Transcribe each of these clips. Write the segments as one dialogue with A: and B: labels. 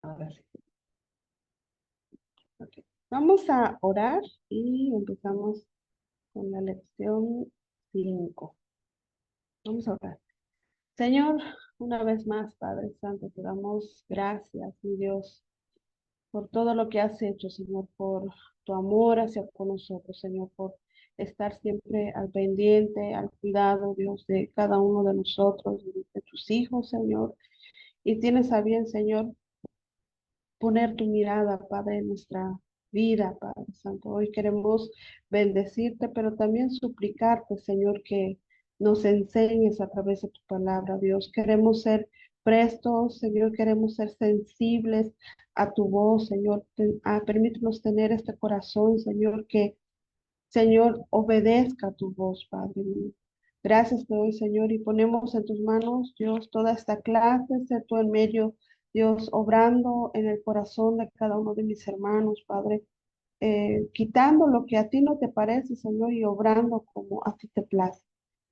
A: Ahora sí. Ok. Vamos a orar y empezamos con la lección 5. Vamos a orar. Señor, una vez más, Padre Santo, te damos gracias, mi Dios, por todo lo que has hecho, Señor, por tu amor hacia con nosotros, Señor, por estar siempre al pendiente, al cuidado, Dios, de cada uno de nosotros, de tus hijos, Señor. Y tienes a bien, Señor, poner tu mirada, Padre, en nuestra vida, Padre Santo. Hoy queremos bendecirte, pero también suplicarte, Señor, que nos enseñes a través de tu palabra, Dios. Queremos ser prestos, Señor, queremos ser sensibles a tu voz, Señor. Permítenos tener este corazón, Señor, que, Señor, obedezca tu voz, Padre mío. Gracias te doy, Señor, y ponemos en tus manos, Dios, toda esta clase, sé tú en medio, Dios, obrando en el corazón de cada uno de mis hermanos, Padre, quitando lo que a ti no te parece, Señor, y obrando como a ti te place.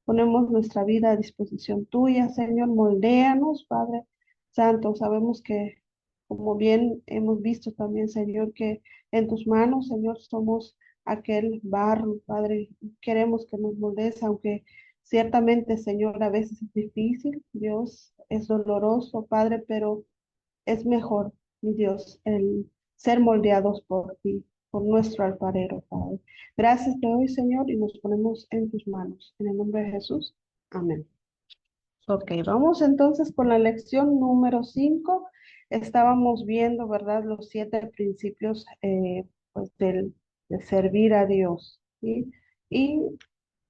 A: Ponemos nuestra vida a disposición tuya, Señor, moldéanos, Padre Santo. Sabemos que, como bien hemos visto también, Señor, que en tus manos, Señor, somos aquel barro, Padre. Queremos que nos moldees, aunque ciertamente, Señor, a veces es difícil, Dios, es doloroso, Padre, pero es mejor, mi Dios, el ser moldeados por ti, por nuestro alfarero, Padre. Gracias te doy, Señor, y nos ponemos en tus manos. En el nombre de Jesús. Amén. Ok, vamos entonces con la lección número 5. Estábamos viendo, ¿verdad? Los 7 principios pues de servir a Dios, ¿sí? Y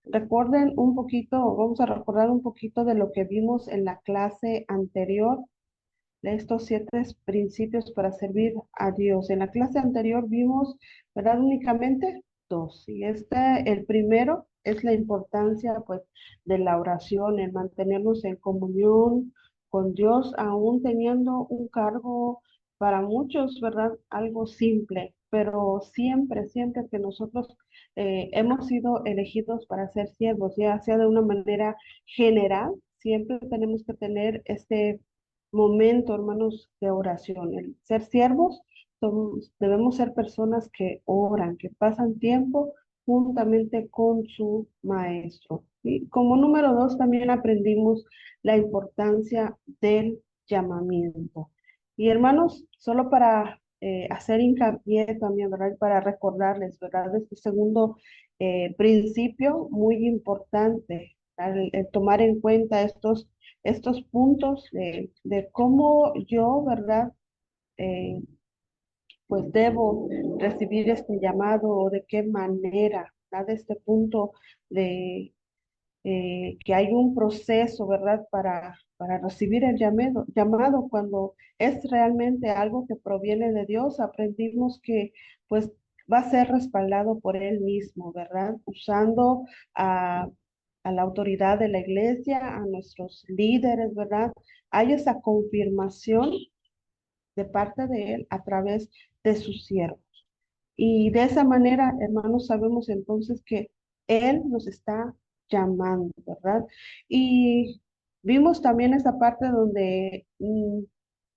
A: recuerden un poquito, vamos a recordar un poquito de lo que vimos en la clase anterior de estos 7 principios para servir a Dios. En la clase anterior vimos, ¿verdad? Únicamente 2. Y el primero es la importancia, pues, de la oración, el mantenernos en comunión con Dios, aún teniendo un cargo para muchos, ¿verdad? Algo simple, pero siempre, siempre que nosotros hemos sido elegidos para ser siervos, ya sea de una manera general, siempre tenemos que tener este momento, hermanos, de oración. El ser siervos, debemos ser personas que oran, que pasan tiempo juntamente con su maestro. Y como número 2, también aprendimos la importancia del llamamiento. Y hermanos, solo para hacer hincapié también, ¿verdad? Y para recordarles, ¿verdad? Este segundo principio muy importante, el tomar en cuenta estos puntos de cómo yo, ¿verdad? Eh, pues debo recibir este llamado o de qué manera, ¿verdad? Este punto de que hay un proceso, ¿verdad? Para recibir el llamado cuando es realmente algo que proviene de Dios, aprendimos que pues va a ser respaldado por Él mismo, ¿verdad? Usando a, a la autoridad de la iglesia, a nuestros líderes, ¿verdad? Hay esa confirmación de parte de Él a través de sus siervos. Y de esa manera, hermanos, sabemos entonces que Él nos está llamando, ¿verdad? Y vimos también esa parte donde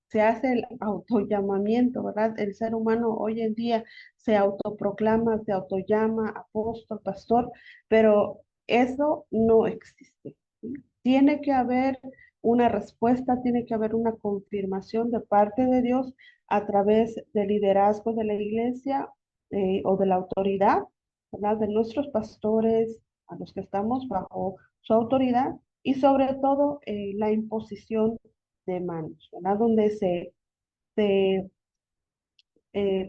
A: se hace el autollamamiento, ¿verdad? El ser humano hoy en día se autoproclama, se autollama apóstol, pastor, pero eso no existe. ¿Sí? Tiene que haber una respuesta, tiene que haber una confirmación de parte de Dios a través del liderazgo de la iglesia o de la autoridad, ¿verdad? De nuestros pastores, a los que estamos bajo su autoridad y sobre todo la imposición de manos, ¿verdad? Donde se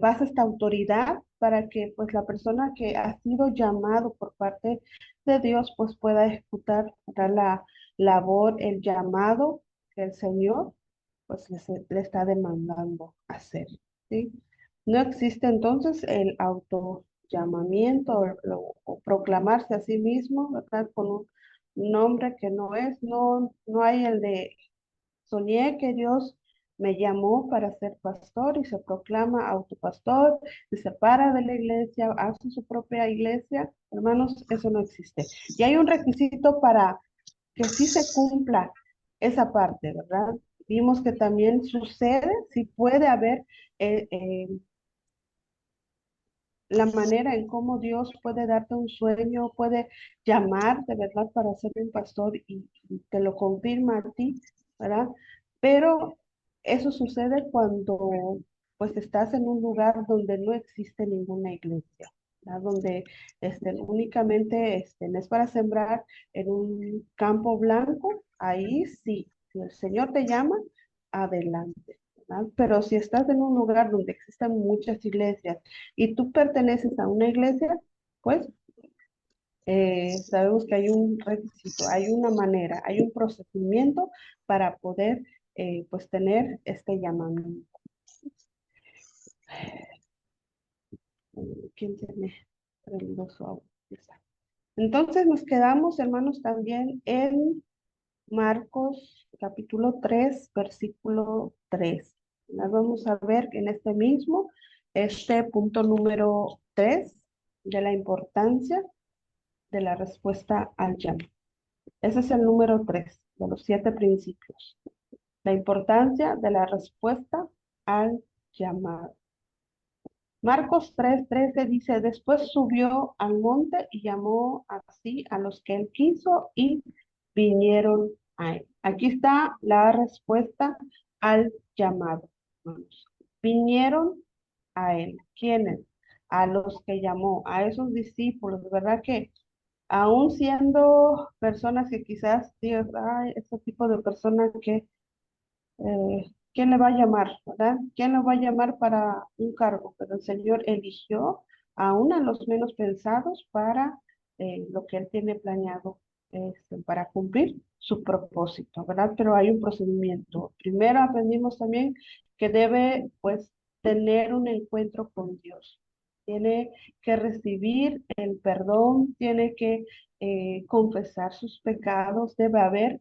A: pasa esta autoridad para que pues la persona que ha sido llamado por parte de Dios pues pueda ejecutar, ¿verdad? La labor, el llamado que el Señor pues le está demandando hacer, ¿sí? No existe entonces el autollamamiento o proclamarse a sí mismo, ¿verdad? Con un nombre que no es, no hay el de soñé que Dios me llamó para ser pastor y se proclama autopastor, se separa de la iglesia, hace su propia iglesia. Hermanos, eso no existe. Y hay un requisito para que sí se cumpla esa parte, ¿verdad? Vimos que también sucede, si puede haber eh, eh, la manera en cómo Dios puede darte un sueño, puede llamarte, ¿verdad?, para ser un pastor y te lo confirma a ti, ¿verdad? Pero eso sucede cuando pues estás en un lugar donde no existe ninguna iglesia, ¿verdad? Donde únicamente es para sembrar en un campo blanco, ahí sí, si el Señor te llama, adelante. ¿Verdad? Pero si estás en un lugar donde existen muchas iglesias, y tú perteneces a una iglesia, pues sabemos que hay un requisito, hay una manera, hay un procedimiento para poder pues tener este llamamiento. ¿Quién tiene prendido su audio? Entonces nos quedamos, hermanos, también en Marcos capítulo 3 versículo 3. Vamos a ver en este mismo, este punto número 3 de la importancia de la respuesta al llamado. Ese es el número 3 de los 7 principios. La importancia de la respuesta al llamado. Marcos 3:13 dice, después subió al monte y llamó así a los que él quiso y vinieron a él. Aquí está la respuesta al llamado. Hermanos. Vinieron a él. ¿Quiénes? A los que llamó, a esos discípulos, ¿verdad que aún siendo personas que quizás digas, ay, este tipo de personas que, ¿quién le va a llamar, verdad? ¿Quién le va a llamar para un cargo? Pero el Señor eligió aún a los menos pensados para lo que Él tiene planeado para cumplir su propósito, ¿verdad? Pero hay un procedimiento. Primero aprendimos también que debe, pues, tener un encuentro con Dios. Tiene que recibir el perdón, tiene que confesar sus pecados, debe haber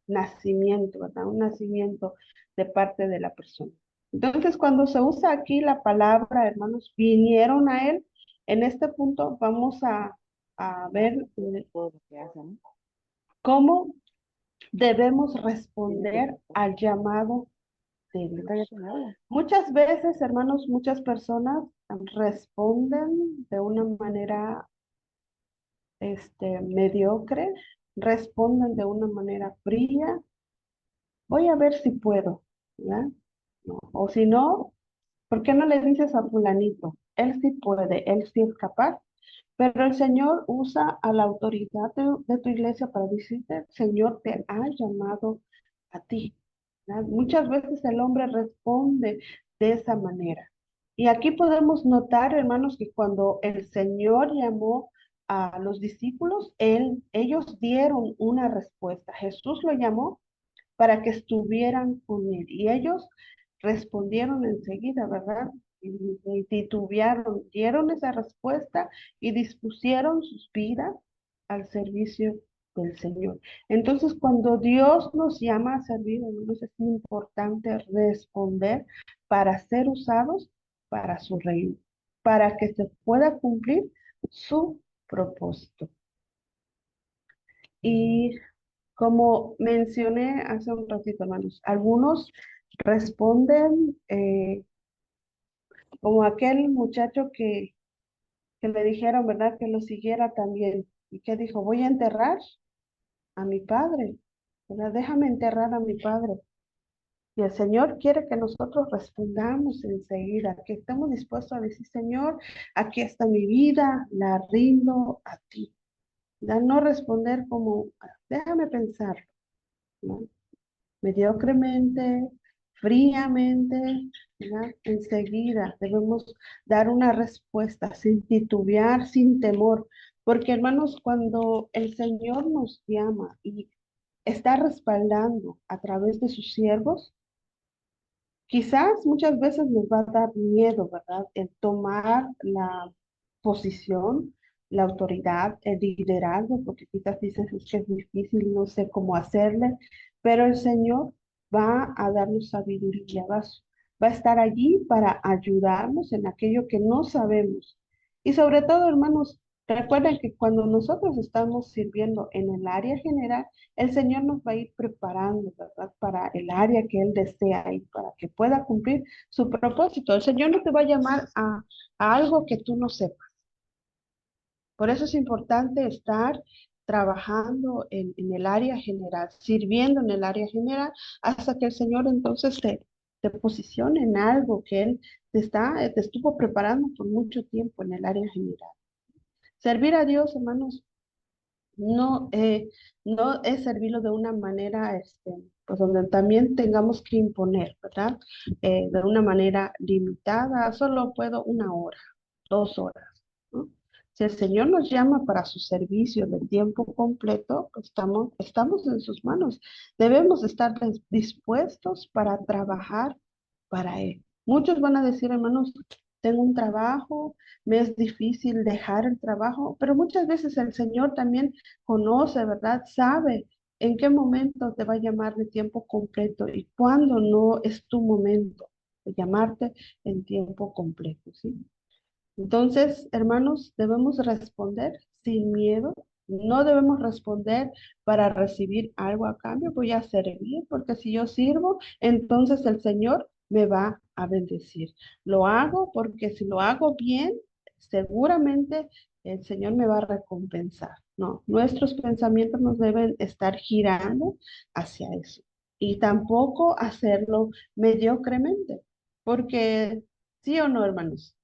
A: nacimiento, ¿verdad? Un nacimiento de parte de la persona. Entonces, cuando se usa aquí la palabra, hermanos, vinieron a él, en este punto vamos a ver cómo debemos responder al llamado de Dios. Muchas veces, hermanos, muchas personas responden de una manera mediocre, responden de una manera fría. Voy a ver si puedo, ¿verdad? No. O si no, ¿por qué no le dices a fulanito? Él sí puede, él sí es capaz. Pero el Señor usa a la autoridad de tu iglesia para decirte, el Señor te ha llamado a ti. ¿Verdad? Muchas veces el hombre responde de esa manera. Y aquí podemos notar, hermanos, que cuando el Señor llamó a los discípulos, ellos dieron una respuesta. Jesús lo llamó para que estuvieran con él. Y ellos respondieron enseguida, ¿verdad? Y titubearon, dieron esa respuesta y dispusieron sus vidas al servicio del Señor. Entonces, cuando Dios nos llama a servir, hermanos, es importante responder para ser usados para su reino, para que se pueda cumplir su propósito. Y como mencioné hace un ratito, hermanos, algunos responden como aquel muchacho que le dijeron, ¿verdad?, que lo siguiera también. Y que dijo, voy a enterrar a mi padre, ¿verdad? Déjame enterrar a mi padre. Y el Señor quiere que nosotros respondamos enseguida, que estemos dispuestos a decir, Señor, aquí está mi vida, la rindo a ti. ¿Verdad? No responder como, déjame pensar, ¿no? Mediocremente, fríamente, ¿verdad? Enseguida debemos dar una respuesta sin titubear, sin temor, porque hermanos, cuando el Señor nos llama y está respaldando a través de sus siervos, quizás muchas veces nos va a dar miedo, ¿verdad? El tomar la posición, la autoridad, el liderazgo, porque quizás dices es que es difícil, no sé cómo hacerle, pero el Señor va a darnos sabiduría, va a estar allí para ayudarnos en aquello que no sabemos. Y sobre todo, hermanos, Recuerden que cuando nosotros estamos sirviendo en el área general, el Señor nos va a ir preparando, ¿verdad? Para el área que Él desea y para que pueda cumplir su propósito. El Señor no te va a llamar a algo que tú no sepas. Por eso es importante estar trabajando en el área general, sirviendo en el área general, hasta que el Señor entonces te posicione en algo que Él te estuvo preparando por mucho tiempo en el área general. Servir a Dios, hermanos, no, no es servirlo de una manera, pues donde también tengamos que imponer, ¿verdad? De una manera limitada, solo puedo 1 hora, 2 horas, ¿no? Si el Señor nos llama para su servicio de tiempo completo, pues estamos en sus manos. Debemos estar dispuestos para trabajar para Él. Muchos van a decir, hermanos, tengo un trabajo, me es difícil dejar el trabajo, pero muchas veces el Señor también conoce, ¿verdad? Sabe en qué momento te va a llamar de tiempo completo y cuándo no es tu momento de llamarte en tiempo completo, ¿sí? Entonces, hermanos, debemos responder sin miedo. No debemos responder para recibir algo a cambio. Voy a servir porque si yo sirvo, entonces el Señor me va a bendecir. Lo hago porque si lo hago bien, seguramente el Señor me va a recompensar. No, nuestros pensamientos nos deben estar girando hacia eso. Y tampoco hacerlo mediocremente, porque sí o no, hermanos.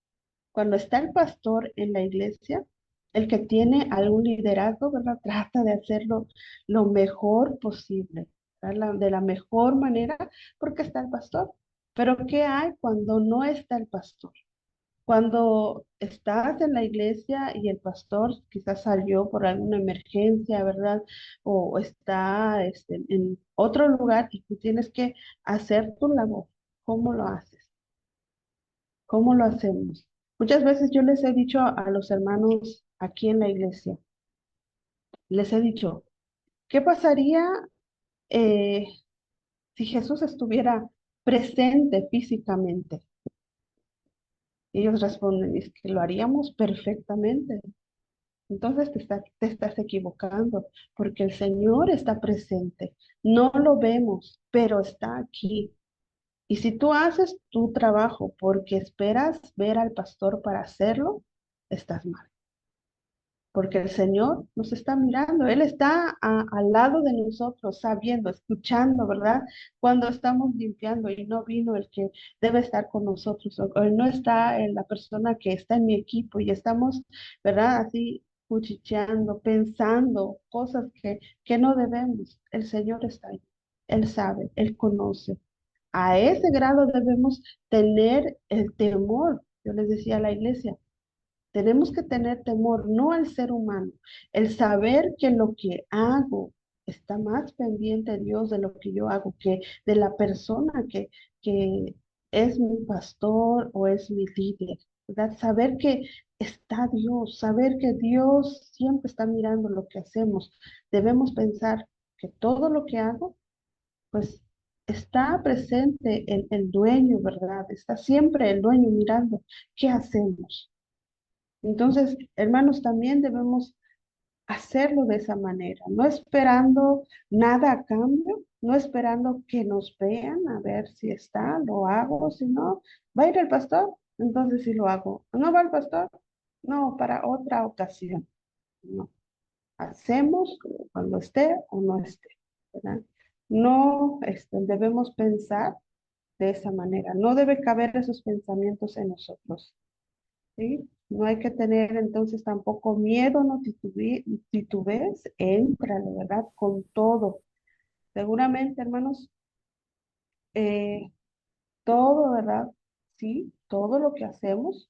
A: Cuando está el pastor en la iglesia, el que tiene algún liderazgo, ¿verdad? Trata de hacerlo lo mejor posible, ¿verdad? De la mejor manera, porque está el pastor. Pero ¿qué hay cuando no está el pastor? Cuando estás en la iglesia y el pastor quizás salió por alguna emergencia, ¿verdad? O está en otro lugar y tú tienes que hacer tu labor. ¿Cómo lo haces? ¿Cómo lo hacemos? Muchas veces yo les he dicho a los hermanos aquí en la iglesia, les he dicho, ¿qué pasaría eh, si Jesús estuviera presente físicamente? Y ellos responden, es que lo haríamos perfectamente. Entonces te estás equivocando, porque el Señor está presente. No lo vemos, pero está aquí. Y si tú haces tu trabajo porque esperas ver al pastor para hacerlo, estás mal. Porque el Señor nos está mirando, Él está al lado de nosotros, sabiendo, escuchando, ¿verdad? Cuando estamos limpiando y no vino el que debe estar con nosotros, o no está la persona que está en mi equipo y estamos, ¿verdad? Así cuchicheando, pensando cosas que no debemos. El Señor está ahí, Él sabe, Él conoce. A ese grado debemos tener el temor. Yo les decía a la iglesia, tenemos que tener temor, no al ser humano, el saber que lo que hago está más pendiente de Dios de lo que yo hago, que de la persona que es mi pastor o es mi líder, ¿verdad? Saber que está Dios, saber que Dios siempre está mirando lo que hacemos. Debemos pensar que todo lo que hago, pues está presente el dueño, ¿verdad? Está siempre el dueño mirando qué hacemos. Entonces, hermanos, también debemos hacerlo de esa manera, no esperando nada a cambio, no esperando que nos vean a ver si está, lo hago, si no, va a ir el pastor, entonces sí lo hago. ¿No va el pastor? No, para otra ocasión. No, hacemos cuando esté o no esté, ¿verdad? No debemos pensar de esa manera, no debe caber esos pensamientos en nosotros. ¿Sí? No hay que tener entonces tampoco miedo, no titubees, éntrale, ¿verdad? Con todo. Seguramente, hermanos, eh, todo, ¿verdad? Sí, todo lo que hacemos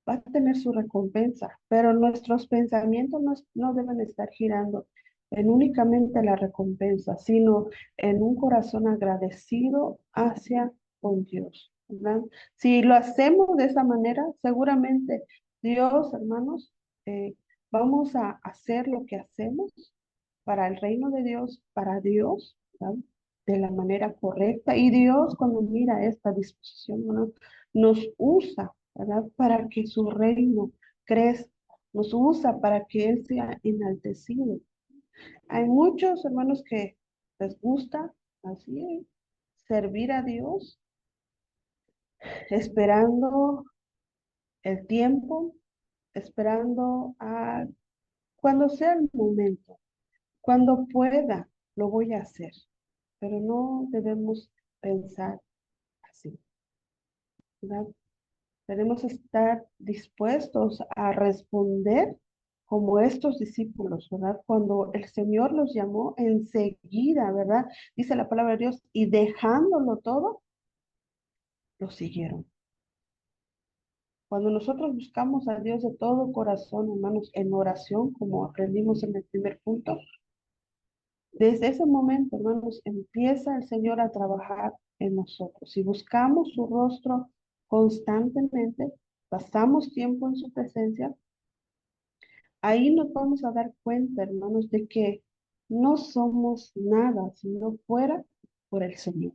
A: va a tener su recompensa, pero nuestros pensamientos no deben estar girando en únicamente la recompensa, sino en un corazón agradecido hacia con Dios, ¿verdad? Si lo hacemos de esa manera, seguramente Dios, hermanos, vamos a hacer lo que hacemos para el reino de Dios, para Dios, ¿verdad? De la manera correcta. Y Dios, cuando mira esta disposición, ¿no? Nos usa, ¿verdad? Para que su reino crezca, nos usa para que Él sea enaltecido. Hay muchos hermanos que les gusta así servir a Dios, esperando el tiempo, esperando a cuando sea el momento, cuando pueda, lo voy a hacer. Pero no debemos pensar así, ¿verdad? Debemos estar dispuestos a responder como estos discípulos, ¿verdad? Cuando el Señor los llamó enseguida, ¿verdad? Dice la palabra de Dios, y dejándolo todo, lo siguieron. Cuando nosotros buscamos a Dios de todo corazón, hermanos, en oración, como aprendimos en el primer punto, desde ese momento, hermanos, empieza el Señor a trabajar en nosotros. Si buscamos su rostro constantemente, pasamos tiempo en su presencia, ahí nos vamos a dar cuenta, hermanos, de que no somos nada si no fuera por el Señor,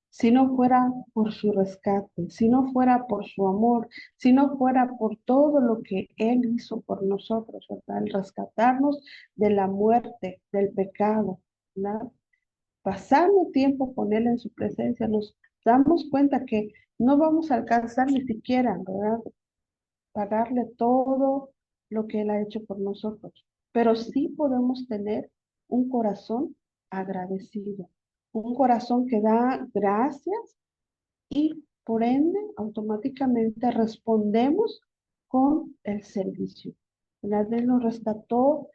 A: si no fuera por su rescate, si no fuera por su amor, si no fuera por todo lo que Él hizo por nosotros, ¿verdad? El rescatarnos de la muerte, del pecado, ¿verdad? Pasando tiempo con Él en su presencia, nos damos cuenta que no vamos a alcanzar ni siquiera, ¿verdad? Pagarle todo lo que Él ha hecho por nosotros, pero sí podemos tener un corazón agradecido, un corazón que da gracias y por ende automáticamente respondemos con el servicio. ¿Verdad? Él nos rescató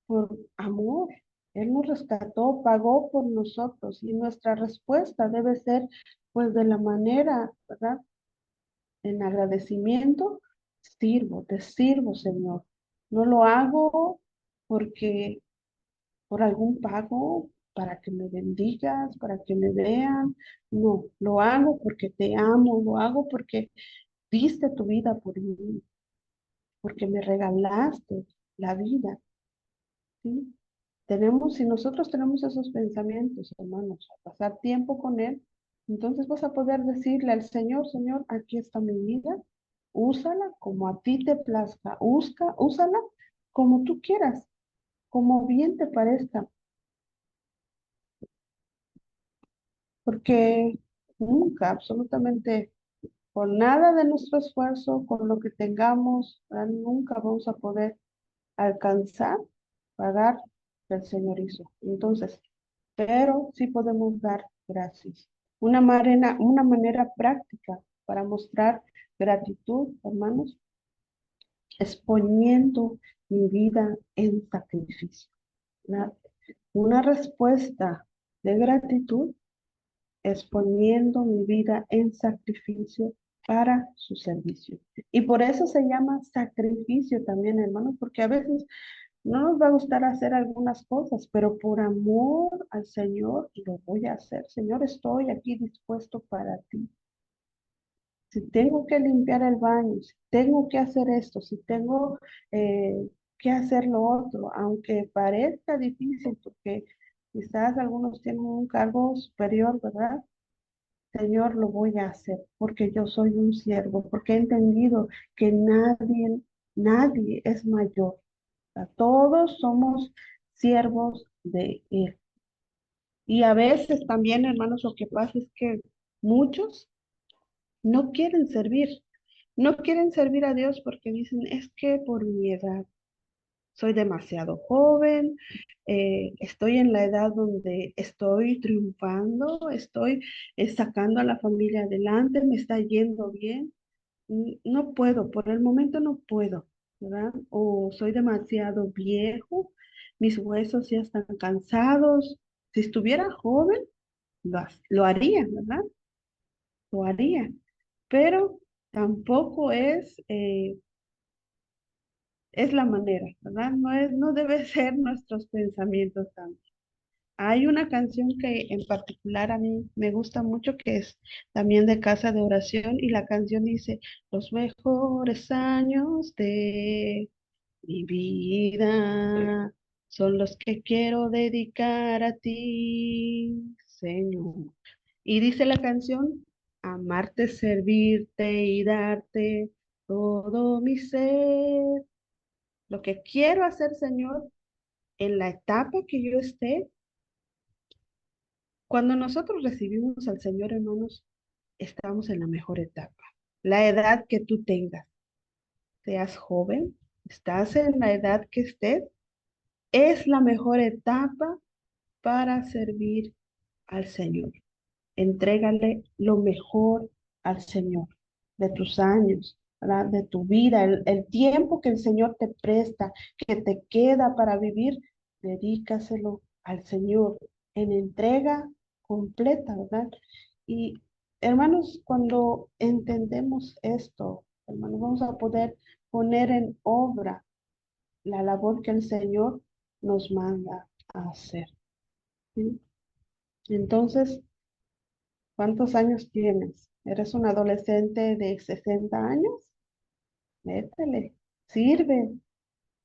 A: por amor, Él nos rescató, pagó por nosotros y nuestra respuesta debe ser pues de la manera, ¿verdad? En agradecimiento, sirvo, te sirvo, Señor. No lo hago porque por algún pago, para que me bendigas, para que me vean. No, lo hago porque te amo, lo hago porque diste tu vida por mí, porque me regalaste la vida, ¿sí? Si nosotros tenemos esos pensamientos, hermanos, a pasar tiempo con Él, entonces vas a poder decirle al Señor, Señor, aquí está mi vida, úsala como a ti te plazca, úsala como tú quieras, como bien te parezca, porque nunca, absolutamente, con nada de nuestro esfuerzo, con lo que tengamos, ¿verdad? Nunca vamos a poder alcanzar, pagar el Señor hizo. Entonces, pero sí podemos dar gracias. Una manera práctica para mostrar gratitud, hermanos, es poniendo mi vida en sacrificio. ¿Verdad? Una respuesta de gratitud es poniendo mi vida en sacrificio para su servicio. Y por eso se llama sacrificio también, hermanos, porque a veces no nos va a gustar hacer algunas cosas, pero por amor al Señor lo voy a hacer. Señor, estoy aquí dispuesto para ti. Si tengo que limpiar el baño, si tengo que hacer esto, si tengo que hacer lo otro, aunque parezca difícil, porque quizás algunos tienen un cargo superior, ¿verdad? Señor, lo voy a hacer porque yo soy un siervo, porque he entendido que nadie es mayor. Sea, todos somos siervos de Él. Y a veces también, hermanos, lo que pasa es que muchos no quieren servir. No quieren servir a Dios porque dicen, es que por mi edad soy demasiado joven, estoy en la edad donde estoy triunfando, estoy sacando a la familia adelante, me está yendo bien. No puedo, por el momento no puedo, ¿verdad? O soy demasiado viejo, mis huesos ya están cansados. Si estuviera joven, lo haría, ¿verdad? Lo haría, pero tampoco es la manera, ¿verdad? No debe ser nuestros pensamientos también. Hay una canción que en particular a mí me gusta mucho, que es también de Casa de Oración, y la canción dice, los mejores años de mi vida son los que quiero dedicar a ti, Señor. Y dice la canción, amarte, servirte y darte todo mi ser. Lo que quiero hacer, Señor, en la etapa que yo esté, cuando nosotros recibimos al Señor, hermanos, estamos en la mejor etapa. La edad que tú tengas, seas joven, estás en la edad que estés, es la mejor etapa para servir al Señor. Entrégale lo mejor al Señor de tus años, ¿verdad? De tu vida, el tiempo que el Señor te presta, que te queda para vivir, dedícaselo al Señor en entrega completa, ¿verdad? Y hermanos, cuando entendemos esto, hermanos, vamos a poder poner en obra la labor que el Señor nos manda a hacer. ¿Sí? Entonces, ¿cuántos años tienes? ¿Eres un adolescente de 60 años? Métele, sirve,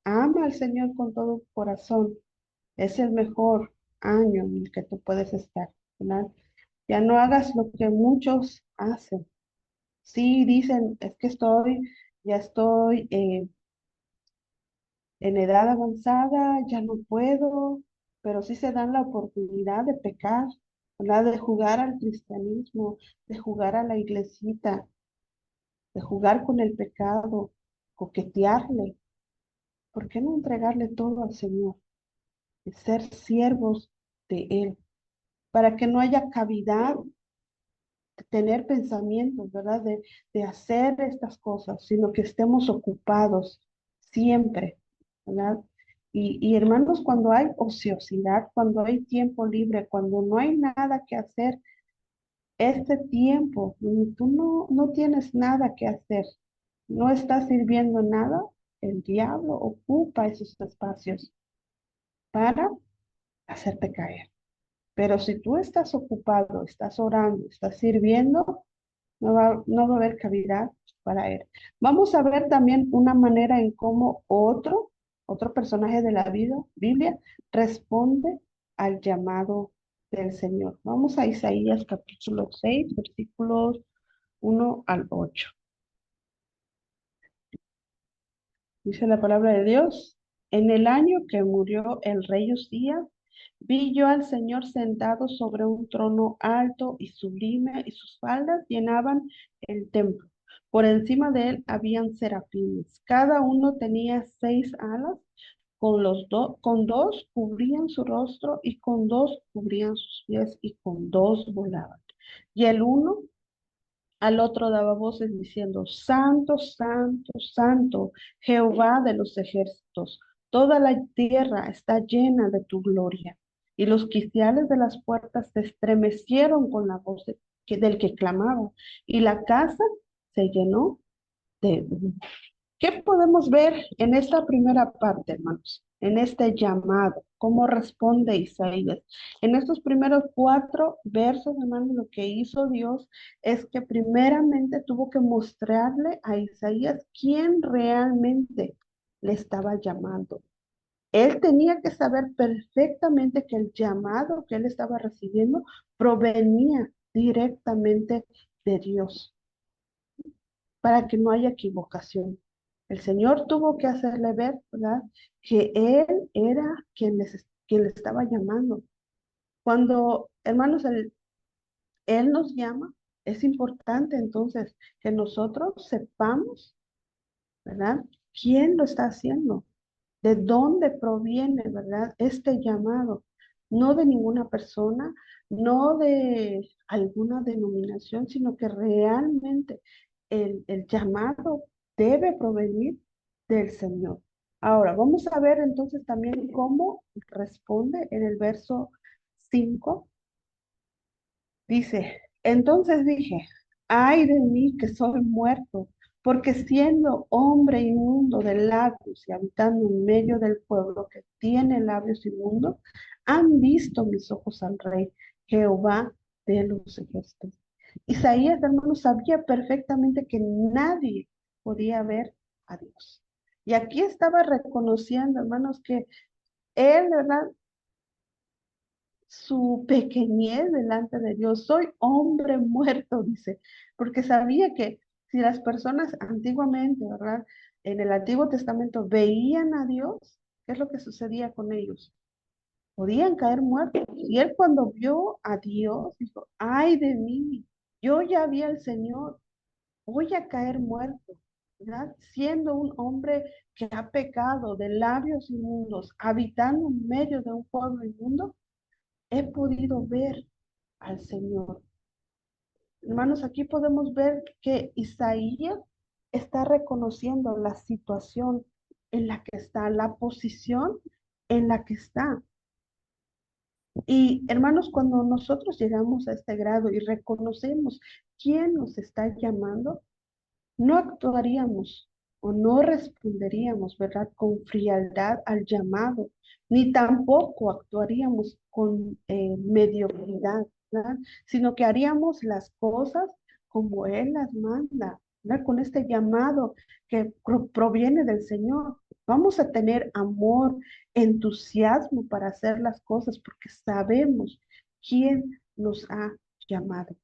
A: ama al Señor con todo corazón. Es el mejor año en el que tú puedes estar, ¿verdad? Ya no hagas lo que muchos hacen. Sí, dicen, es que ya estoy en edad avanzada, ya no puedo, pero sí se dan la oportunidad de pecar, ¿verdad? De jugar al cristianismo, de jugar a la iglesita, de jugar con el pecado, coquetearle. ¿Por qué no entregarle todo al Señor? Y ser siervos de Él, para que no haya cavidad de tener pensamientos, ¿verdad? De hacer estas cosas, sino que estemos ocupados siempre, ¿verdad? Y hermanos, cuando hay ociosidad, cuando hay tiempo libre, cuando no hay nada que hacer, este tiempo, tú no tienes nada que hacer, no estás sirviendo nada, el diablo ocupa esos espacios para hacerte caer. Pero si tú estás ocupado, estás orando, estás sirviendo, no va a haber cavidad para él. Vamos a ver también una manera en cómo otro personaje de la vida, Biblia, responde al llamado del Señor. Vamos a Isaías capítulo 6 versículos 1 al 8. Dice la palabra de Dios, en el año que murió el rey Usías, vi yo al Señor sentado sobre un trono alto y sublime, y sus faldas llenaban el templo. Por encima de él habían serafines. Cada uno tenía 6 alas, con dos cubrían su rostro, y con dos cubrían sus pies, y con dos volaban. Y el uno al otro daba voces diciendo, Santo, Santo, Santo, Jehová de los ejércitos, toda la tierra está llena de tu gloria. Y los quiciales de las puertas se estremecieron con la voz del que clamaba, y la casa se llenó de humo. ¿Qué podemos ver en esta primera parte, hermanos? En este llamado, cómo responde Isaías. En estos primeros 4 versos, hermanos, lo que hizo Dios es que primeramente tuvo que mostrarle a Isaías quién realmente le estaba llamando. Él tenía que saber perfectamente que el llamado que él estaba recibiendo provenía directamente de Dios para que no haya equivocación. El Señor tuvo que hacerle ver, ¿verdad? Que Él era quien le estaba llamando. Cuando, hermanos, Él nos llama, es importante entonces que nosotros sepamos, ¿verdad? ¿Quién lo está haciendo? ¿De dónde proviene, verdad, este llamado? No de ninguna persona, no de alguna denominación, sino que realmente el llamado debe provenir del Señor. Ahora, vamos a ver entonces también cómo responde en el verso 5. Dice, entonces dije, ay de mí que soy muerto, porque siendo hombre inmundo de labios y habitando en medio del pueblo que tiene labios inmundos, han visto mis ojos al Rey, Jehová de los ejércitos. Isaías, hermano, sabía perfectamente que nadie podía ver a Dios. Y aquí estaba reconociendo, hermanos, que él, ¿verdad? Su pequeñez delante de Dios. Soy hombre muerto, dice, porque sabía que Si las personas antiguamente, ¿verdad? En el Antiguo Testamento veían a Dios, ¿qué es lo que sucedía con ellos? Podían caer muertos. Y él cuando vio a Dios, dijo, ay de mí, yo ya vi al Señor, voy a caer muerto, ¿verdad? Siendo un hombre que ha pecado de labios inmundos, habitando en medio de un pueblo inmundo, he podido ver al Señor. Hermanos, aquí podemos ver que Isaías está reconociendo la situación en la que está, la posición en la que está. Y hermanos, cuando nosotros llegamos a este grado y reconocemos quién nos está llamando, no actuaríamos o no responderíamos, ¿verdad?, con frialdad al llamado, ni tampoco actuaríamos con mediocridad, ¿verdad? Sino que haríamos las cosas como Él las manda, ¿verdad? Con este llamado que proviene del Señor. Vamos a tener amor, entusiasmo para hacer las cosas porque sabemos quién nos ha llamado.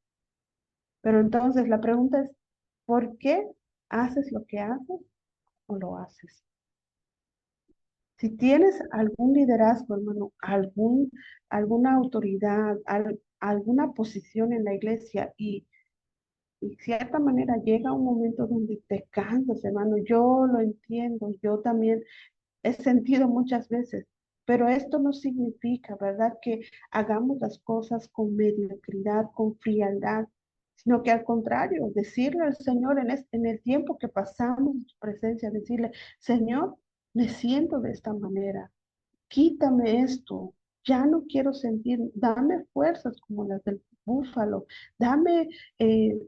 A: Pero entonces la pregunta es, ¿por qué haces lo que haces o lo haces? Si tienes algún liderazgo, hermano, alguna autoridad, alguna posición en la iglesia y de cierta manera llega un momento donde te cansas, hermano, yo lo entiendo, yo también he sentido muchas veces, pero esto no significa, ¿verdad?, que hagamos las cosas con mediocridad, con frialdad, sino que al contrario, decirle al Señor en el tiempo que pasamos en su presencia, decirle, Señor, me siento de esta manera, quítame esto, ya no quiero sentir, dame fuerzas como las del búfalo, dame eh,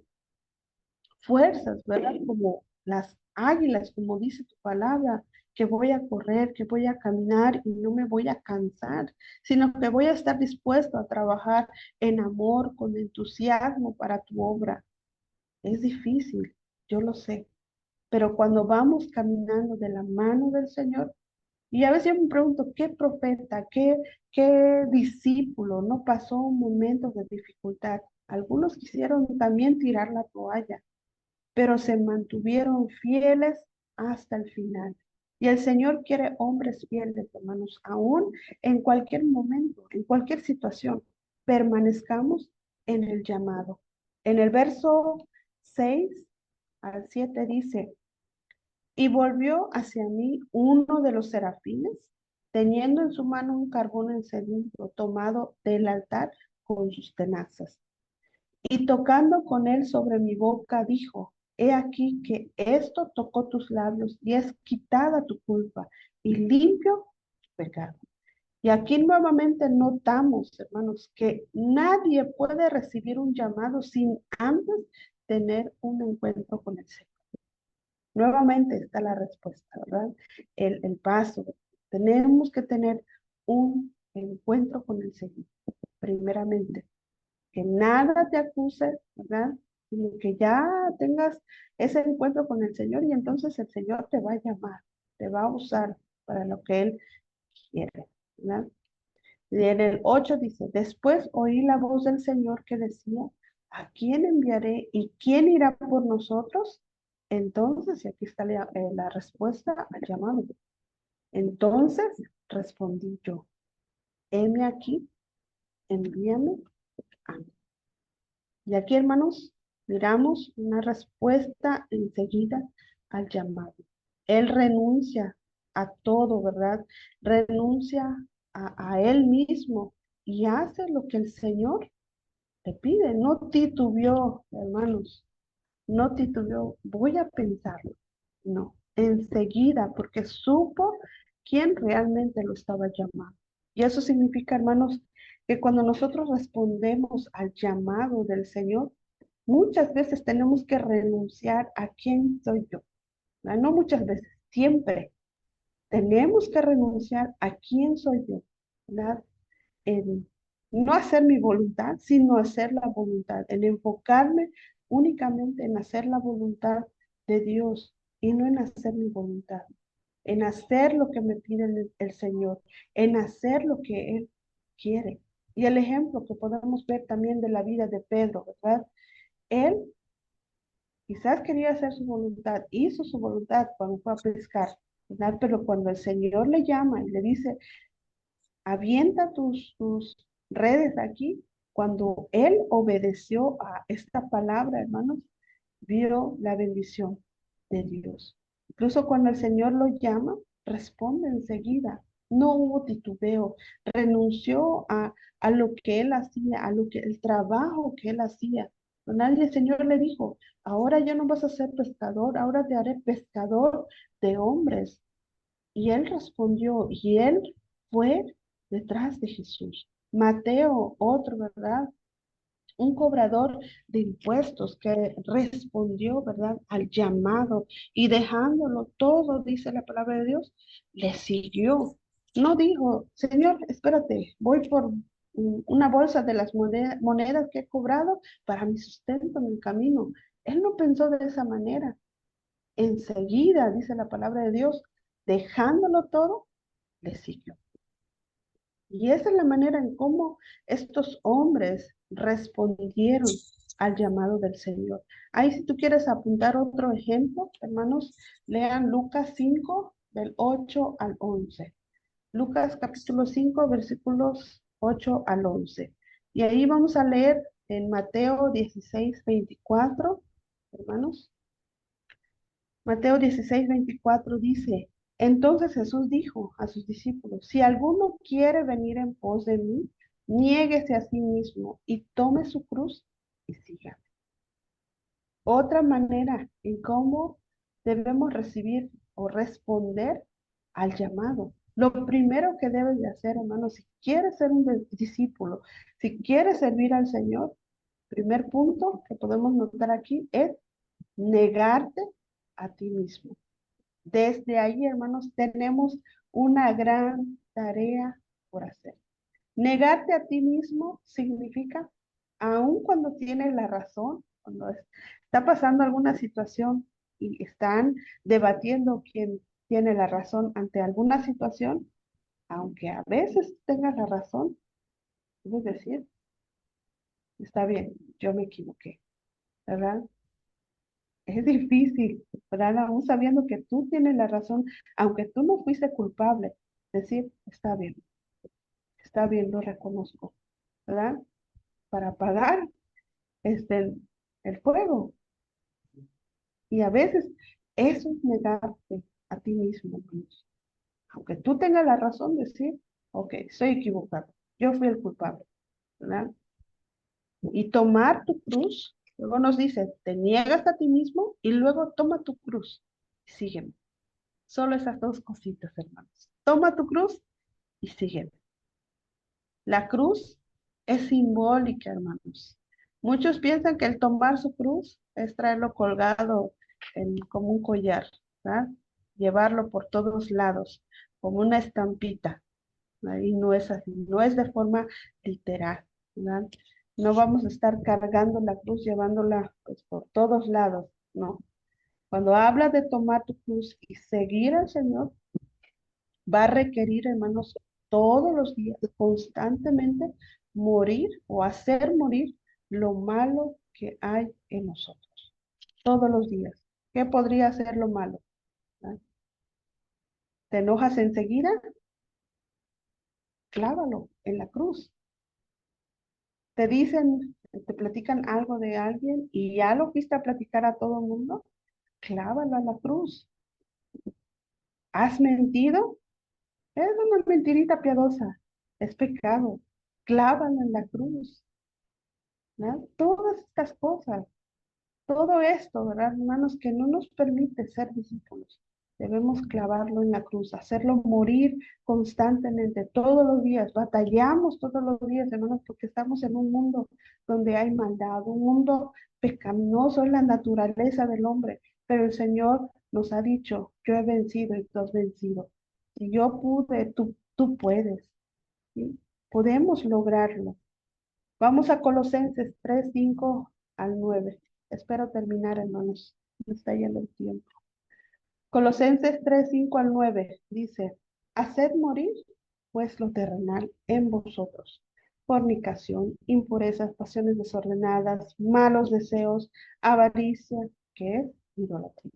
A: fuerzas, ¿verdad? Como las águilas, como dice tu palabra, que voy a correr, que voy a caminar y no me voy a cansar, sino que voy a estar dispuesto a trabajar en amor, con entusiasmo para tu obra. Es difícil, yo lo sé, pero cuando vamos caminando de la mano del Señor, y a veces yo me pregunto, ¿qué profeta, qué discípulo no pasó un momento de dificultad? Algunos quisieron también tirar la toalla, pero se mantuvieron fieles hasta el final. Y el Señor quiere hombres fieles, hermanos, aún en cualquier momento, en cualquier situación, permanezcamos en el llamado. En el verso 6 al 7 dice, y volvió hacia mí uno de los serafines, teniendo en su mano un carbón encendido tomado del altar con sus tenazas. Y tocando con él sobre mi boca, dijo, he aquí que esto tocó tus labios y es quitada tu culpa y limpio tu pecado. Y aquí nuevamente notamos, hermanos, que nadie puede recibir un llamado sin antes tener un encuentro con el Señor. Nuevamente está la respuesta, ¿verdad? El paso. Tenemos que tener un encuentro con el Señor, primeramente que nada te acuse, ¿verdad? Sino que ya tengas ese encuentro con el Señor y entonces el Señor te va a llamar, te va a usar para lo que Él quiere, ¿verdad? Y en el 8 dice, después oí la voz del Señor que decía, ¿a quién enviaré y quién irá por nosotros? Entonces, y aquí está la respuesta al llamado. Entonces respondí yo, heme aquí, envíame a mí. Y aquí, hermanos, miramos una respuesta enseguida al llamado. Él renuncia a todo, ¿verdad? Renuncia a él mismo y hace lo que el Señor te pide. No titubeó, hermanos, no titubeó. Voy a pensarlo. No, enseguida, porque supo quién realmente lo estaba llamando. Y eso significa, hermanos, que cuando nosotros respondemos al llamado del Señor, muchas veces tenemos que renunciar a quién soy yo. ¿Verdad? No muchas veces, siempre tenemos que renunciar a quién soy yo. ¿Verdad? En no hacer mi voluntad, sino hacer la voluntad, en enfocarme únicamente en hacer la voluntad de Dios y no en hacer mi voluntad, en hacer lo que me pide el Señor, en hacer lo que Él quiere. Y el ejemplo que podemos ver también de la vida de Pedro, ¿verdad? Él Quizás quería hacer su voluntad, hizo su voluntad cuando fue a pescar, ¿verdad? Pero cuando el Señor le llama y le dice, avienta tus redes aquí, cuando él obedeció a esta palabra, hermanos, vio la bendición de Dios. Incluso cuando el Señor lo llama, responde enseguida. No hubo titubeo, renunció a lo que él hacía, a lo que el trabajo que él hacía. Nadie, el Señor le dijo, ahora ya no vas a ser pescador, ahora te haré pescador de hombres. Y él respondió, y él fue detrás de Jesús. Mateo, otro, ¿verdad? Un cobrador de impuestos que respondió, ¿verdad?, al llamado y dejándolo todo, dice la palabra de Dios, le siguió. No dijo, Señor, espérate, voy por una bolsa de las monedas que he cobrado para mi sustento en el camino. Él no pensó de esa manera. Enseguida, dice la palabra de Dios, dejándolo todo, le siguió. Y esa es la manera en cómo estos hombres respondieron al llamado del Señor. Ahí si tú quieres apuntar otro ejemplo, hermanos, lean Lucas 5 del 8 al 11. Lucas capítulo 5 versículos 8 al 11. Y ahí vamos a leer en Mateo 16 24, hermanos. Mateo 16 24 dice, entonces Jesús dijo a sus discípulos, si alguno quiere venir en pos de mí, niéguese a sí mismo y tome su cruz y siga. Otra manera en cómo debemos recibir o responder al llamado. Lo primero que debes de hacer, hermano, si quieres ser un discípulo, si quieres servir al Señor, primer punto que podemos notar aquí es negarte a ti mismo. Desde ahí, hermanos, tenemos una gran tarea por hacer. Negarte a ti mismo significa, aun cuando tienes la razón, cuando está pasando alguna situación y están debatiendo quién tiene la razón ante alguna situación, aunque a veces tengas la razón, debes decir, está bien, yo me equivoqué, ¿verdad? Es difícil, ¿verdad? Aún sabiendo que tú tienes la razón, aunque tú no fuiste culpable, decir, está bien, lo reconozco, ¿verdad? Para apagar el fuego. Y a veces eso es negarte a ti mismo, hermanos. Aunque tú tengas la razón, decir, ok, soy equivocado, yo fui el culpable, ¿verdad? Y tomar tu cruz, luego nos dice, te niegas a ti mismo y luego toma tu cruz y sígueme. Solo esas dos cositas, hermanos. Toma tu cruz y sígueme. La cruz es simbólica, hermanos. Muchos piensan que el tomar su cruz es traerlo colgado como un collar, ¿verdad? Llevarlo por todos lados, como una estampita. ¿Verdad? Y no es así, no es de forma literal, ¿verdad? No vamos a estar cargando la cruz, llevándola pues, por todos lados, no. Cuando habla de tomar tu cruz y seguir al Señor, va a requerir, hermanos, todos los días, constantemente, morir o hacer morir lo malo que hay en nosotros. Todos los días. ¿Qué podría ser lo malo? ¿Ah? ¿Te enojas enseguida? Clávalo en la cruz. Te dicen, te platican algo de alguien y ya lo fuiste a platicar a todo el mundo, clávalo a la cruz. ¿Has mentido? Es una mentirita piadosa. Es pecado. Clávalo en la cruz. ¿No? Todas estas cosas, todo esto, ¿verdad, hermanos? Que no nos permite ser discípulos. Debemos clavarlo en la cruz, hacerlo morir constantemente, todos los días. Batallamos todos los días, hermanos, porque estamos en un mundo donde hay maldad, un mundo pecaminoso, es la naturaleza del hombre. Pero el Señor nos ha dicho, yo he vencido y tú has vencido. Si yo pude, tú puedes. ¿Sí? Podemos lograrlo. Vamos a Colosenses 3 5 al 9. Espero terminar, hermanos. Me está yendo el tiempo. Colosenses 3 5 al 9 dice, haced morir pues lo terrenal en vosotros. Fornicación, impurezas, pasiones desordenadas, malos deseos, avaricia, que es idolatría.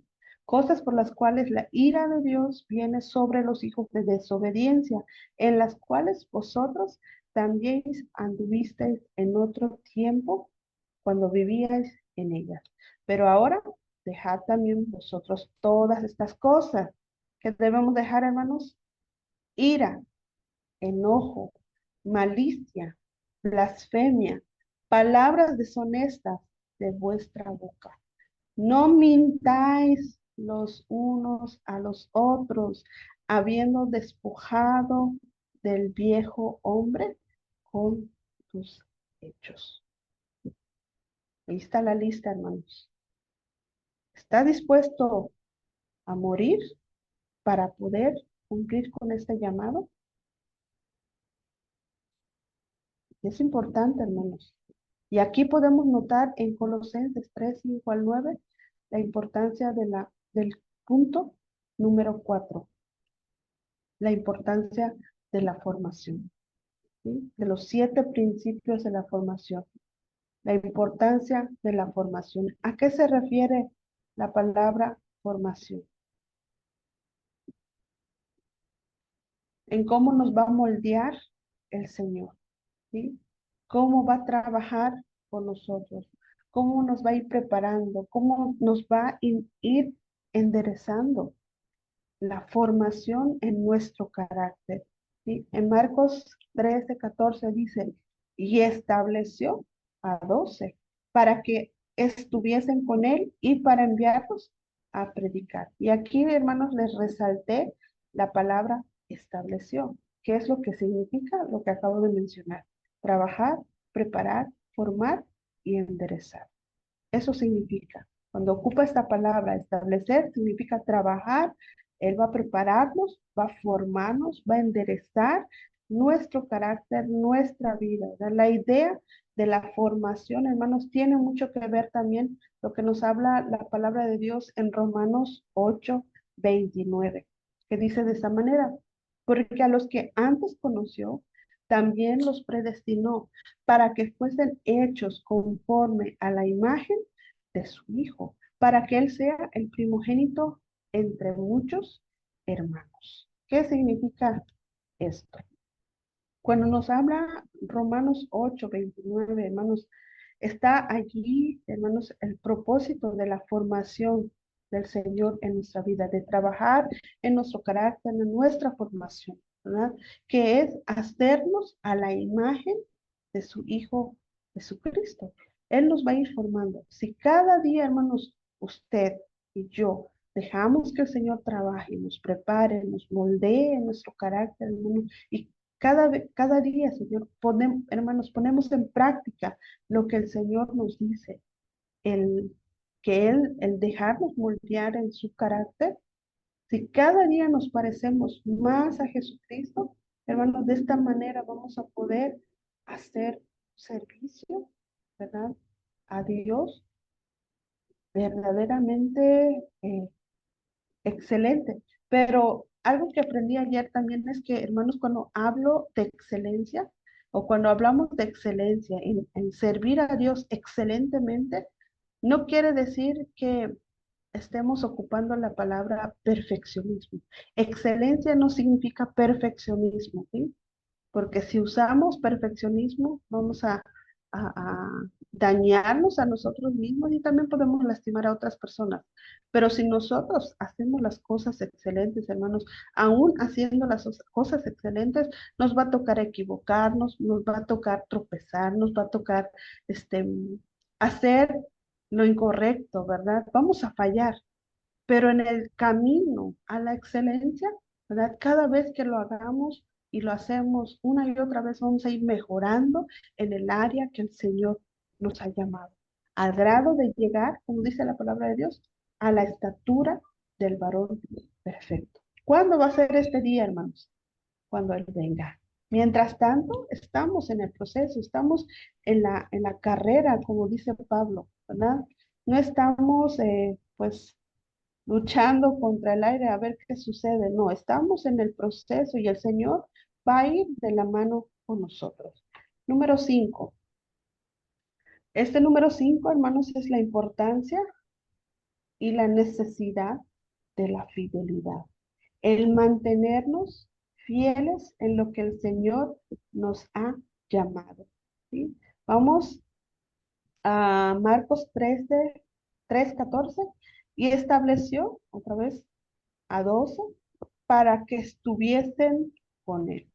A: Cosas por las cuales la ira de Dios viene sobre los hijos de desobediencia, en las cuales vosotros también anduvisteis en otro tiempo cuando vivíais en ellas. Pero ahora dejad también vosotros todas estas cosas. Que debemos dejar, hermanos: ira, enojo, malicia, blasfemia, palabras deshonestas de vuestra boca. No mintáis los unos a los otros, habiendo despojado del viejo hombre con tus hechos. Ahí está la lista, hermanos. ¿Está dispuesto a morir para poder cumplir con este llamado? Es importante, hermanos. Y aquí podemos notar en Colosenses 3, 5 al 9 la importancia del punto número 4, la importancia de la formación, ¿sí? De los 7 principios de la formación, la importancia de la formación. ¿A qué se refiere la palabra formación? En cómo nos va a moldear el Señor, ¿sí? Cómo va a trabajar con nosotros, cómo nos va a ir preparando, cómo nos va a ir enderezando la formación en nuestro carácter, ¿sí? En Marcos 13, 14 dice, y estableció a 12 para que estuviesen con él y para enviarlos a predicar. Y aquí, hermanos, les resalté la palabra estableció. ¿Qué es lo que significa? Lo que acabo de mencionar: trabajar, preparar, formar y enderezar. Eso significa, cuando ocupa esta palabra, establecer, significa trabajar. Él va a prepararnos, va a formarnos, va a enderezar nuestro carácter, nuestra vida, ¿verdad? La idea de la formación, hermanos, tiene mucho que ver también lo que nos habla la palabra de Dios en Romanos 8, 29, que dice de esa manera: porque a los que antes conoció, también los predestinó para que fuesen hechos conforme a la imagen de su Hijo, para que Él sea el primogénito entre muchos hermanos. ¿Qué significa esto? Cuando nos habla Romanos 8, 29, hermanos, está allí, hermanos, el propósito de la formación del Señor en nuestra vida, de trabajar en nuestro carácter, en nuestra formación, ¿verdad? Que es hacernos a la imagen de su Hijo Jesucristo. Él nos va a ir formando. Si cada día, hermanos, usted y yo dejamos que el Señor trabaje, nos prepare, nos moldee nuestro carácter, hermanos, y cada día, Señor, hermanos, ponemos en práctica lo que el Señor nos dice, el el dejarnos moldear en su carácter. Si cada día nos parecemos más a Jesucristo, hermanos, de esta manera vamos a poder hacer servicio, ¿verdad? A Dios verdaderamente excelente. Pero algo que aprendí ayer también es que, hermanos, cuando hablo de excelencia o cuando hablamos de excelencia en servir a Dios excelentemente, no quiere decir que estemos ocupando la palabra perfeccionismo. Excelencia no significa perfeccionismo, ¿sí? Porque si usamos perfeccionismo, vamos a dañarnos a nosotros mismos y también podemos lastimar a otras personas. Pero si nosotros hacemos las cosas excelentes, hermanos, aún haciendo las cosas excelentes, nos va a tocar equivocarnos, nos va a tocar tropezar, nos va a tocar este, hacer lo incorrecto, ¿verdad? Vamos a fallar, pero en el camino a la excelencia, ¿verdad? Cada vez que lo hagamos y lo hacemos una y otra vez, vamos a ir mejorando en el área que el Señor nos ha llamado, al grado de llegar, como dice la palabra de Dios, a la estatura del varón perfecto. ¿Cuándo va a ser este día, hermanos? Cuando Él venga. Mientras tanto, estamos en el proceso, estamos en la carrera, como dice Pablo, ¿verdad? No estamos, pues, luchando contra el aire a ver qué sucede. No, estamos en el proceso y el Señor va a ir de la mano con nosotros. Número 5. Este número 5, hermanos, es la importancia y la necesidad de la fidelidad. El mantenernos fieles en lo que el Señor nos ha llamado. ¿Sí? Vamos a Marcos 3:14, y estableció otra vez a 12 para que estuviesen con él.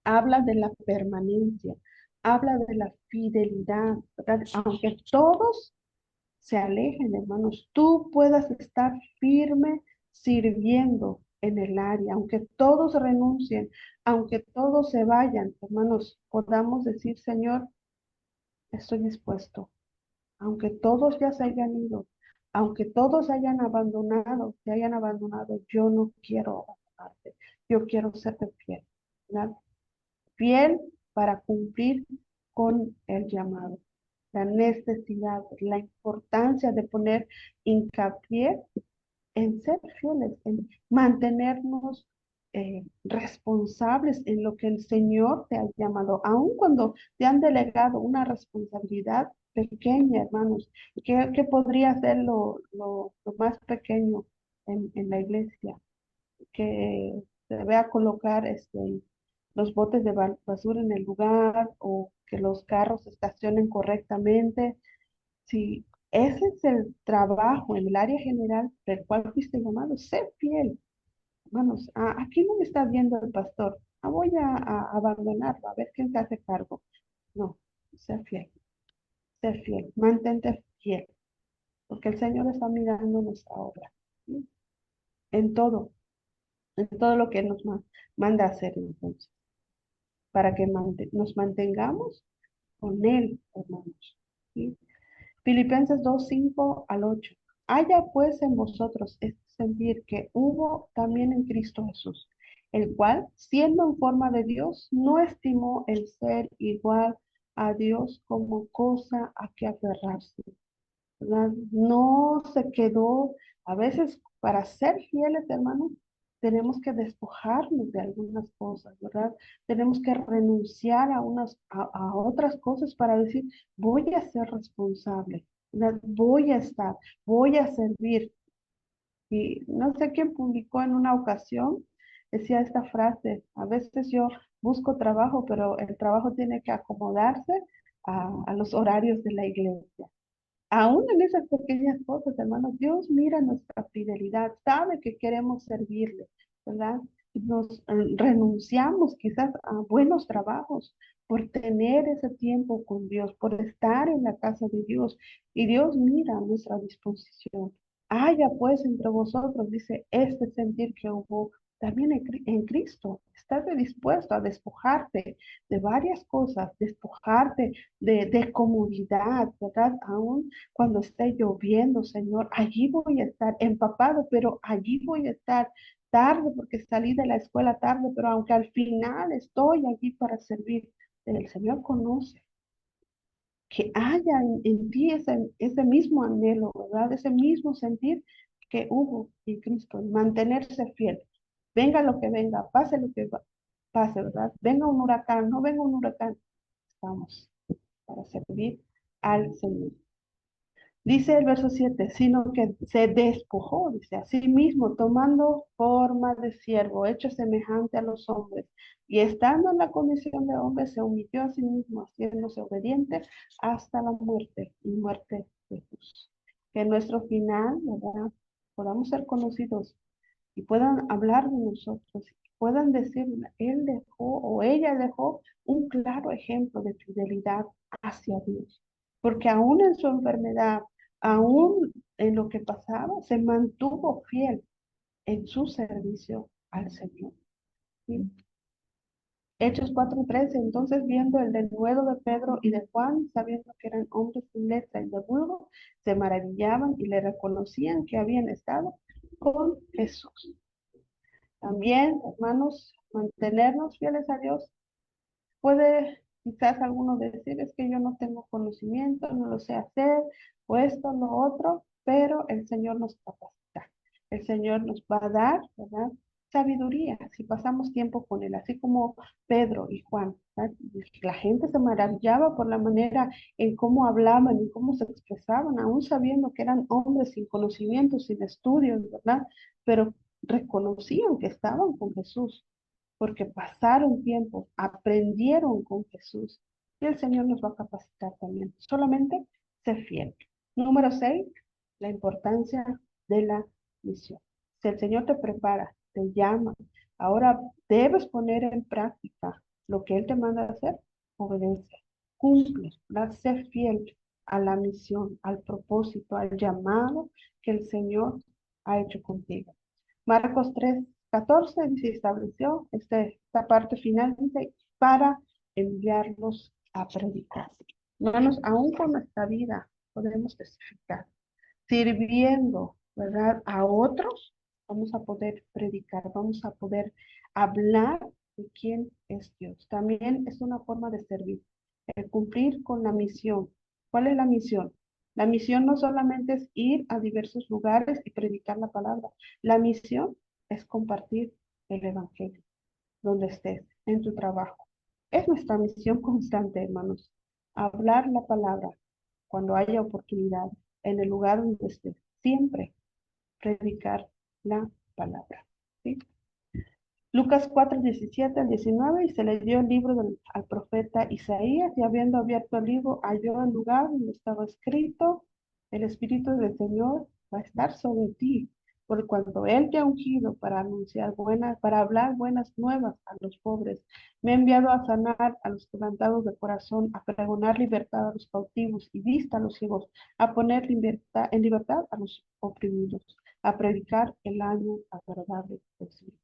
A: Habla de la permanencia, habla de la fidelidad, ¿verdad? Aunque todos se alejen, hermanos, tú puedas estar firme sirviendo en el área, aunque todos renuncien, aunque todos se vayan, hermanos, podamos decir, Señor, estoy dispuesto, aunque todos ya se hayan ido, aunque todos hayan abandonado, se hayan abandonado, yo no quiero abandonarte, yo quiero serte fiel, ¿verdad? Fiel para cumplir con el llamado, la necesidad, la importancia de poner hincapié en ser fieles, en mantenernos responsables en lo que el Señor te ha llamado, aun cuando te han delegado una responsabilidad pequeña, hermanos. ¿Qué podría ser lo más pequeño en la iglesia? Que se vea colocar los botes de basura en el lugar, o que los carros se estacionen correctamente. Si ese es el trabajo en el área general del cual fuiste llamado, sé fiel. Hermanos, aquí no me está viendo el pastor. Voy a abandonarlo, a ver quién se hace cargo. No, sé fiel, mantente fiel, porque el Señor está mirando nuestra obra, ¿sí? En todo, en todo lo que nos manda a hacer, entonces, para que nos mantengamos con Él, hermanos, ¿sí? Filipenses 2:5 al 8. Haya pues en vosotros este sentir que hubo también en Cristo Jesús, el cual, siendo en forma de Dios, no estimó el ser igual a Dios como cosa a que aferrarse, ¿verdad? No se quedó. A veces, para ser fieles, hermanos, tenemos que despojarnos de algunas cosas, ¿verdad? Tenemos que renunciar a otras cosas para decir, voy a ser responsable, ¿verdad? Voy a servir. Y no sé quién publicó en una ocasión, decía esta frase: a veces yo busco trabajo, pero el trabajo tiene que acomodarse a los horarios de la iglesia. Aún en esas pequeñas cosas, hermanos, Dios mira nuestra fidelidad, sabe que queremos servirle, ¿verdad? Nos renunciamos quizás a buenos trabajos por tener ese tiempo con Dios, por estar en la casa de Dios. Y Dios mira nuestra disposición. Haya pues entre vosotros, dice, este sentir que hubo también en Cristo. Estás dispuesto a despojarte de varias cosas, despojarte de comodidad, ¿verdad? Aún cuando esté lloviendo, Señor, allí voy a estar empapado, pero allí voy a estar tarde porque salí de la escuela tarde, pero aunque al final estoy allí para servir, el Señor conoce que haya en ti ese mismo anhelo, ¿verdad? Ese mismo sentir que hubo en Cristo, mantenerse fiel. Venga lo que venga, pase lo que pase, ¿verdad? Venga un huracán, no venga un huracán, estamos para servir al Señor. Dice el verso 7, sino que se despojó, dice, a sí mismo, tomando forma de siervo, hecho semejante a los hombres, y estando en la condición de hombre, se humilló a sí mismo, haciéndose obediente hasta la muerte, y muerte de cruz. Que en nuestro final, ¿verdad?, podamos ser conocidos y puedan hablar de nosotros, puedan decir, él dejó o ella dejó un claro ejemplo de fidelidad hacia Dios, porque aún en su enfermedad, aún en lo que pasaba, se mantuvo fiel en su servicio al Señor. ¿Sí? Hechos 4:13, entonces viendo el denuedo de Pedro y de Juan, sabiendo que eran hombres sin letra y de vulgo, se maravillaban y le reconocían que habían estado con Jesús. También, hermanos, mantenernos fieles a Dios. Puede quizás alguno decir, es que yo no tengo conocimiento, no lo sé hacer, o esto, lo otro, pero el Señor nos capacita. El Señor nos va a dar, ¿verdad?, sabiduría si pasamos tiempo con Él, así como Pedro y Juan. ¿Verdad? La gente se maravillaba por la manera en cómo hablaban y cómo se expresaban, aún sabiendo que eran hombres sin conocimiento, sin estudios, ¿verdad? Pero reconocían que estaban con Jesús, porque pasaron tiempo, aprendieron con Jesús. Y el Señor nos va a capacitar también. Solamente sé fiel. Número 6, la importancia de la misión. Si el Señor te prepara, te llama, ahora debes poner en práctica lo que Él te manda a hacer, obedece, cumple, ¿verdad? Sé fiel a la misión, al propósito, al llamado que el Señor ha hecho contigo. Marcos 3:14 dice, estableció esta parte final, dice, para enviarlos a predicar. Hermanos, aún con nuestra vida podemos testificar sirviendo, ¿verdad? A otros, vamos a poder predicar, vamos a poder hablar de quién es Dios. También es una forma de servir, el cumplir con la misión. ¿Cuál es la misión? La misión no solamente es ir a diversos lugares y predicar la palabra. La misión es compartir el evangelio donde estés, en tu trabajo. Es nuestra misión constante, hermanos. Hablar la palabra cuando haya oportunidad, en el lugar donde estés. Siempre predicar la palabra. ¿Sí? Lucas 4:17 al 19, y se le dio el libro al profeta Isaías, y habiendo abierto el libro, halló el lugar donde estaba escrito, el Espíritu del Señor va a estar sobre ti, por cuanto Él te ha ungido para anunciar buenas, para hablar buenas nuevas a los pobres. Me ha enviado a sanar a los quebrantados de corazón, a pregonar libertad a los cautivos y vista a los ciegos, a poner en libertad a los oprimidos, a predicar el año agradable del Señor.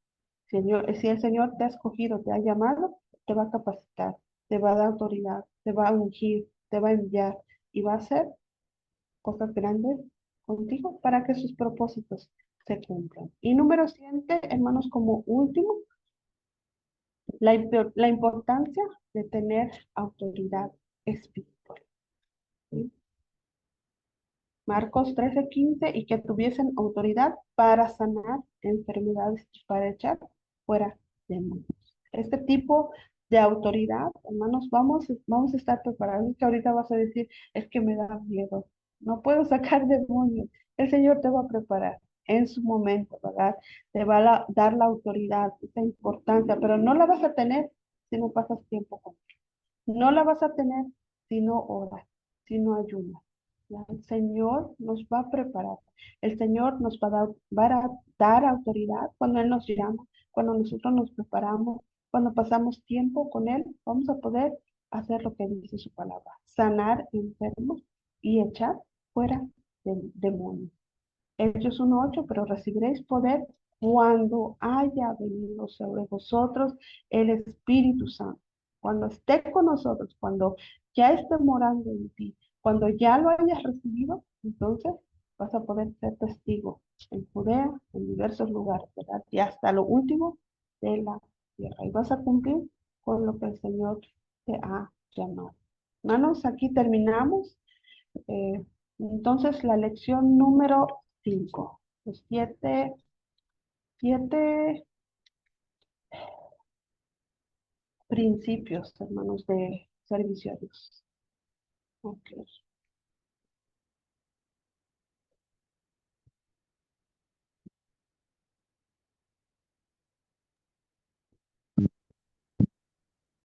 A: Señor, si el Señor te ha escogido, te ha llamado, te va a capacitar, te va a dar autoridad, te va a ungir, te va a enviar y va a hacer cosas grandes contigo para que sus propósitos se cumplan. Y número 7, hermanos, como último, la importancia de tener autoridad espiritual. ¿Sí? Marcos 13:15, y que tuviesen autoridad para sanar enfermedades y para echar fuera demonios. Este tipo de autoridad, hermanos, vamos a estar preparados. Que ahorita vas a decir, es que me da miedo, no puedo sacar demonios. El Señor te va a preparar en su momento, ¿verdad? Te va a dar la autoridad, esa importancia, pero no la vas a tener si no pasas tiempo con Él. No la vas a tener si no oras, si no ayunas. ¿Ya? El Señor nos va a preparar. El Señor nos va a dar autoridad cuando Él nos llama, cuando nosotros nos preparamos, cuando pasamos tiempo con Él, vamos a poder hacer lo que dice su palabra, sanar enfermos y echar fuera demonios. Hechos 1:8, pero recibiréis poder cuando haya venido sobre vosotros el Espíritu Santo, cuando esté con nosotros, cuando ya esté morando en ti, cuando ya lo hayas recibido, entonces vas a poder ser testigo en Judea, en diversos lugares, ¿verdad? Y hasta lo último de la tierra. Y vas a cumplir con lo que el Señor te ha llamado. Hermanos, aquí terminamos. Eh, entonces, la lección número 5, los siete principios, hermanos, de servicio a Dios. Ok.